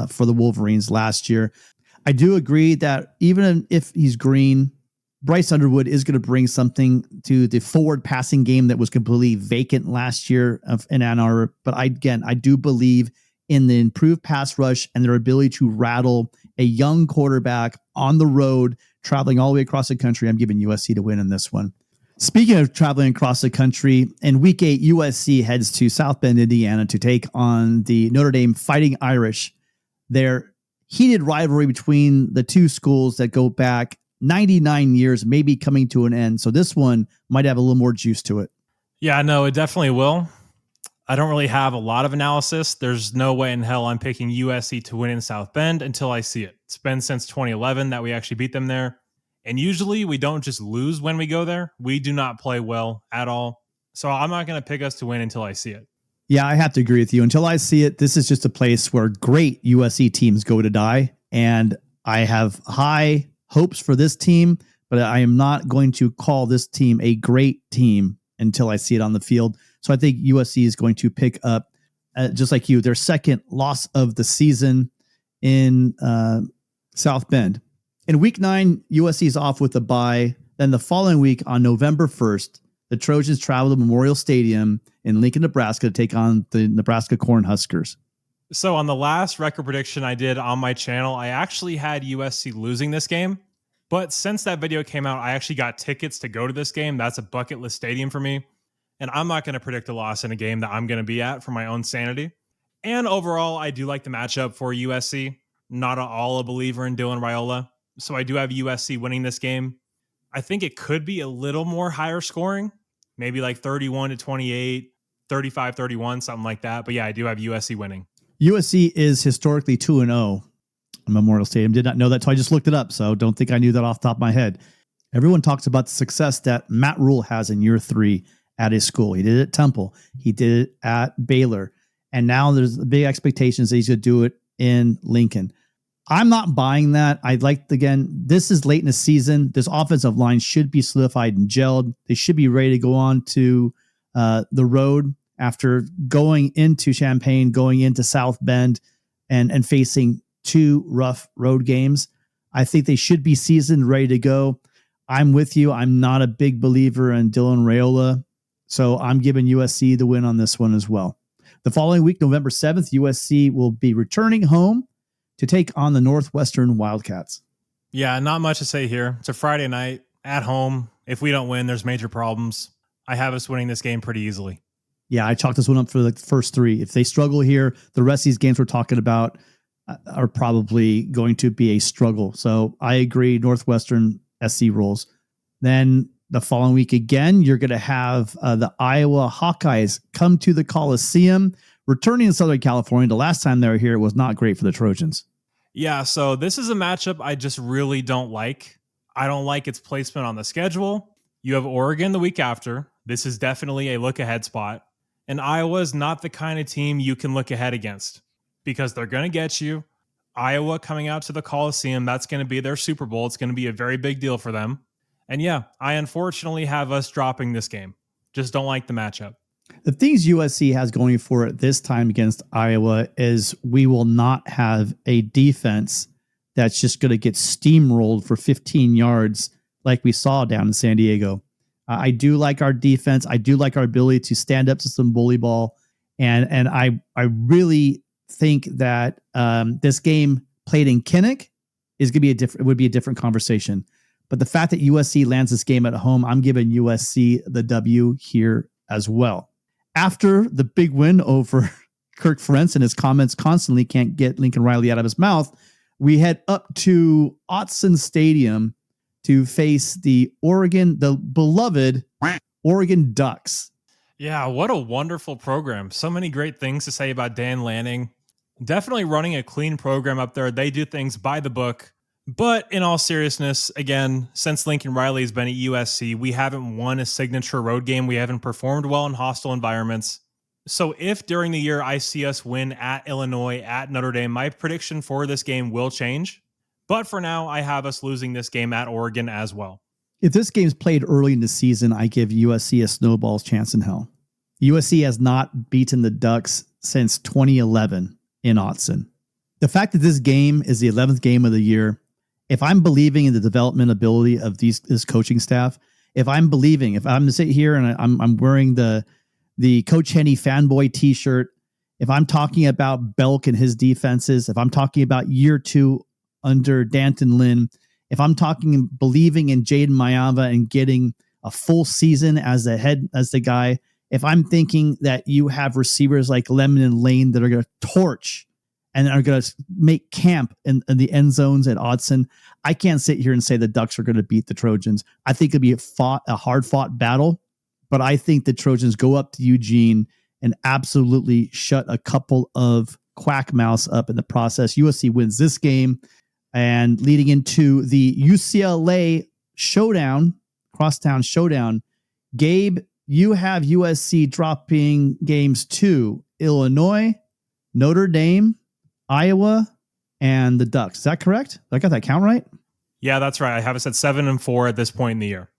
for the Wolverines last year. I do agree that even if he's green, Bryce Underwood is going to bring something to the forward passing game that was completely vacant last year in Ann Arbor. But I do believe in the improved pass rush and their ability to rattle a young quarterback on the road, traveling all the way across the country. I'm giving USC to win in this one. Speaking of traveling across the country, in week 8, USC heads to South Bend, Indiana to take on the Notre Dame Fighting Irish. Their heated rivalry between the two schools that go back 99 years, maybe coming to an end. So this one might have a little more juice to it. Yeah, no, it definitely will. I don't really have a lot of analysis. There's no way in hell I'm picking USC to win in South Bend until I see it. It's been since 2011 that we actually beat them there. And usually we don't just lose when we go there. We do not play well at all. So I'm not going to pick us to win until I see it. Yeah, I have to agree with you. Until I see it, this is just a place where great USC teams go to die. And I have high hopes for this team, but I am not going to call this team a great team until I see it on the field. So I think USC is going to pick up, just like you, their second loss of the season in South Bend. In week 9, USC is off with a bye. Then the following week on November 1st, the Trojans travel to Memorial Stadium in Lincoln, Nebraska to take on the Nebraska Cornhuskers. So on the last record prediction I did on my channel, I actually had USC losing this game. But since that video came out, I actually got tickets to go to this game. That's a bucket list stadium for me. And I'm not going to predict a loss in a game that I'm going to be at for my own sanity. And overall, I do like the matchup for USC. Not at all a believer in Dylan Raiola. So I do have USC winning this game. I think it could be a little more higher scoring. Maybe like 31-28, 35-31, something like that. But yeah, I do have USC winning. USC is historically 2-0 in Memorial Stadium. Did not know that, so I just looked it up. So don't think I knew that off the top of my head. Everyone talks about the success that Matt Rule has in year 3 at his school. He did it at Temple. He did it at Baylor. And now there's big expectations that he's going to do it in Lincoln. I'm not buying that. I'd like, again, this is late in the season. This offensive line should be solidified and gelled. They should be ready to go on to the road after going into Champaign, going into South Bend, and facing 2 rough road games. I think they should be seasoned, ready to go. I'm with you. I'm not a big believer in Dylan Raiola, so I'm giving USC the win on this one as well. The following week, November 7th, USC will be returning home to take on the Northwestern Wildcats. Yeah, not much to say here. It's a Friday night at home. If we don't win, there's major problems. I have us winning this game pretty easily. Yeah, I chalked this one up for the first three. If they struggle here, the rest of these games we're talking about are probably going to be a struggle. So I agree, Northwestern SC rolls. Then the following week again, you're going to have the Iowa Hawkeyes come to the Coliseum, returning to Southern California. The last time they were here, it was not great for the Trojans. Yeah, so this is a matchup I just really don't like. I don't like its placement on the schedule. You have Oregon the week after. This is definitely a look-ahead spot. And Iowa is not the kind of team you can look ahead against because they're going to get you. Iowa coming out to the Coliseum, that's going to be their Super Bowl. It's going to be a very big deal for them. And yeah, I unfortunately have us dropping this game. Just don't like the matchup. The things USC has going for it this time against Iowa is we will not have a defense that's just going to get steamrolled for 15 yards like we saw down in San Diego. I do like our defense. I do like our ability to stand up to some bully ball. And I really think that this game played in Kinnick is going to be would be a different conversation. But the fact that USC lands this game at home, I'm giving USC the W here as well. After the big win over Kirk Ferentz and his comments constantly can't get Lincoln Riley out of his mouth, we head up to Autzen Stadium to face the beloved Oregon Ducks. Yeah, what a wonderful program. So many great things to say about Dan Lanning. Definitely running a clean program up there. They do things by the book. But in all seriousness, again, since Lincoln Riley has been at USC, we haven't won a signature road game. We haven't performed well in hostile environments. So if during the year I see us win at Illinois, at Notre Dame, my prediction for this game will change. But for now, I have us losing this game at Oregon as well. If this game's played early in the season, I give USC a snowball's chance in hell. USC has not beaten the Ducks since 2011 in Autzen. The fact that this game is the 11th game of the year, if I'm believing in the development ability of this coaching staff, if I'm to sit here and I'm wearing the Coach Henny fanboy t-shirt, if I'm talking about Belk and his defenses, if I'm talking about year 2 under Danton Lynn, if I'm believing in Jaden Mayava and getting a full season as the guy, if I'm thinking that you have receivers like Lemon and Lane that are going to torch and are going to make camp in the end zones at Autzen, I can't sit here and say the Ducks are going to beat the Trojans. I think it'll be a hard-fought battle, but I think the Trojans go up to Eugene and absolutely shut a couple of quack mouths up in the process. USC wins this game. And leading into the UCLA showdown, crosstown showdown, Gabe, you have USC dropping games to Illinois, Notre Dame, Iowa, and the Ducks. Is that correct? Did I got that count right? Yeah, that's right. I have us at 7-4 at this point in the year.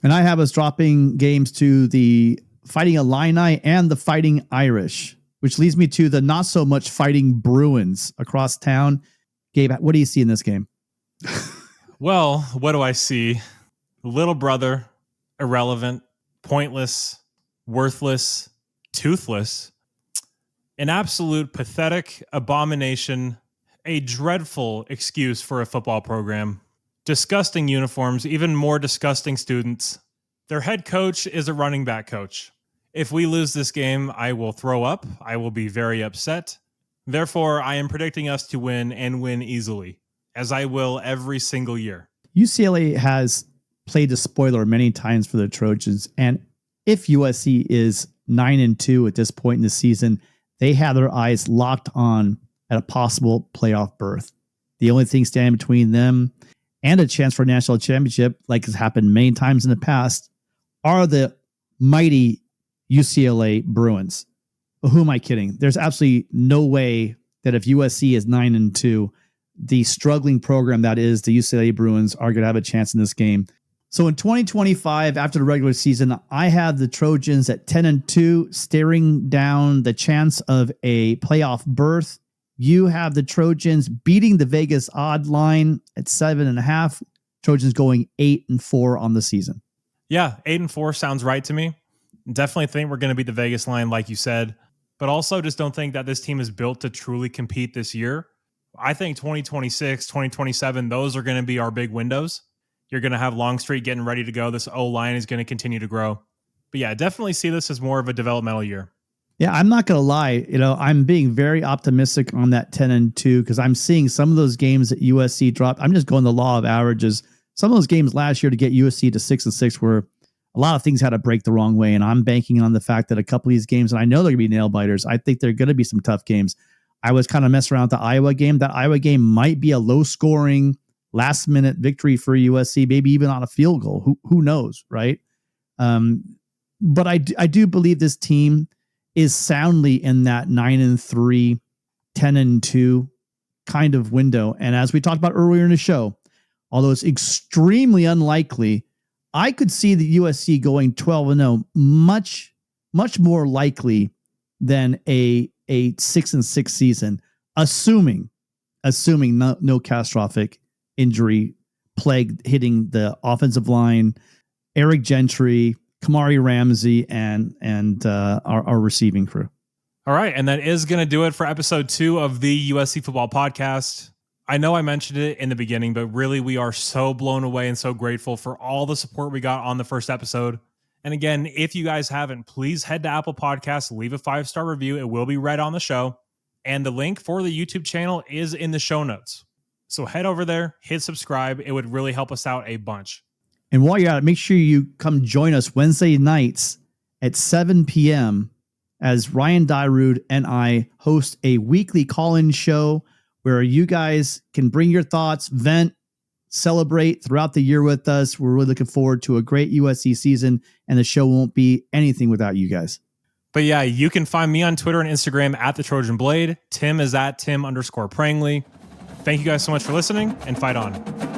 And I have us dropping games to the Fighting Illini and the Fighting Irish, which leads me to the not so much Fighting Bruins across town. Gabe, what do you see in this game? Well, what do I see? Little brother, irrelevant, pointless, worthless, toothless, an absolute pathetic abomination, a dreadful excuse for a football program, disgusting uniforms, even more disgusting students. Their head coach is a running back coach. If we lose this game, I will throw up. I will be very upset. Therefore, I am predicting us to win and win easily, as I will every single year. UCLA has played the spoiler many times for the Trojans, and if USC is 9-2 at this point in the season, they have their eyes locked on at a possible playoff berth. The only thing standing between them and a chance for a national championship, like has happened many times in the past, are the mighty UCLA Bruins. Who am I kidding? There's absolutely no way that if USC is 9-2, the struggling program that is the UCLA Bruins are going to have a chance in this game. So in 2025, after the regular season, I have the Trojans at 10-2, staring down the chance of a playoff berth. You have the Trojans beating the Vegas odd line at 7.5. Trojans going 8-4 on the season. Yeah, 8-4 sounds right to me. Definitely think we're going to beat the Vegas line, like you said. But also just don't think that this team is built to truly compete this year. I think 2026, 2027, those are going to be our big windows. You're going to have Longstreet getting ready to go. This O-line is going to continue to grow. But yeah, definitely see this as more of a developmental year. Yeah, I'm not going to lie. I'm being very optimistic on that 10-2 because I'm seeing some of those games that USC dropped. I'm just going the law of averages. Some of those games last year to get USC to 6-6 were a lot of things had to break the wrong way. And I'm banking on the fact that a couple of these games, and I know they're going to be nail biters. I think they're going to be some tough games. I was kind of messing around with the Iowa game. That Iowa game might be a low scoring last minute victory for USC, maybe even on a field goal. Who knows, right? But I do believe this team is soundly in that 9-3, 10-2 kind of window. And as we talked about earlier in the show, although it's extremely unlikely, I could see the USC going 12-0 much more likely than a 6-6 season, assuming no catastrophic injury plague hitting the offensive line, Eric Gentry, Kamari Ramsey, and our receiving crew. All right. And that is going to do it for episode 2 of the USC Football Podcast. I know I mentioned it in the beginning, but really we are so blown away and so grateful for all the support we got on the first episode. And again, if you guys haven't, please head to Apple Podcasts, leave a 5-star review. It will be read on the show. And the link for the YouTube channel is in the show notes. So head over there, hit subscribe. It would really help us out a bunch. And while you're at it, make sure you come join us Wednesday nights at 7 p.m. as Ryan Dyrud and I host a weekly call-in show where you guys can bring your thoughts, vent, celebrate throughout the year with us. We're really looking forward to a great USC season, and the show won't be anything without you guys. But yeah, you can find me on Twitter and Instagram at The Trojan Blade. Tim is at Tim_Prangley. Thank you guys so much for listening, and fight on.